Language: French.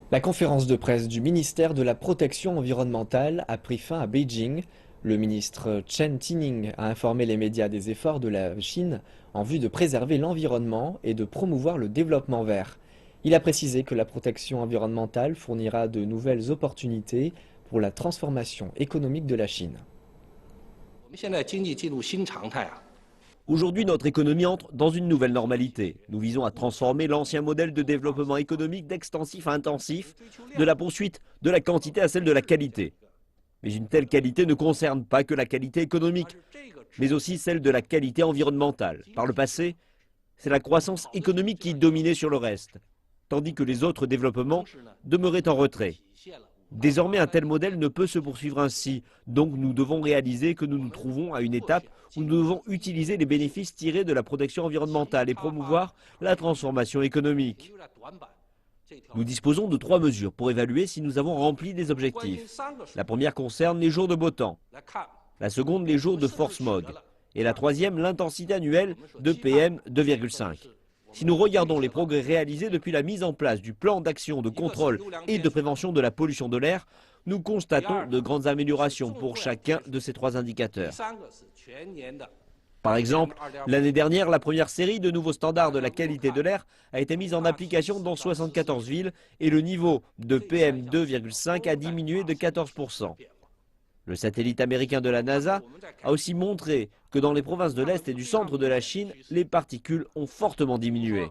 La conférence de presse du ministère de la Protection environnementale a pris fin à Beijing. Le ministre Chen Tining a informé les médias des efforts de la Chine en vue de préserver l'environnement et de promouvoir le développement vert. Il a précisé que la protection environnementale fournira de nouvelles opportunités pour la transformation économique de la Chine. Aujourd'hui, notre économie entre dans une nouvelle normalité. Nous visons à transformer l'ancien modèle de développement économique d'extensif à intensif, de la poursuite de la quantité à celle de la qualité. Mais une telle qualité ne concerne pas que la qualité économique, mais aussi celle de la qualité environnementale. Par le passé, c'est la croissance économique qui dominait sur le reste, tandis que les autres développements demeuraient en retrait. Désormais, un tel modèle ne peut se poursuivre ainsi, donc nous devons réaliser que nous nous trouvons à une étape où nous devons utiliser les bénéfices tirés de la protection environnementale et promouvoir la transformation économique. Nous disposons de 3 mesures pour évaluer si nous avons rempli les objectifs. La première concerne les jours de beau temps, la seconde les jours de force mode, et la troisième l'intensité annuelle de PM 2,5. Si nous regardons les progrès réalisés depuis la mise en place du plan d'action de contrôle et de prévention de la pollution de l'air, nous constatons de grandes améliorations pour chacun de ces 3 indicateurs. Par exemple, l'année dernière, la première série de nouveaux standards de la qualité de l'air a été mise en application dans 74 villes et le niveau de PM 2,5 a diminué de 14%. Le satellite américain de la NASA a aussi montré que dans les provinces de l'Est et du centre de la Chine, les particules ont fortement diminué.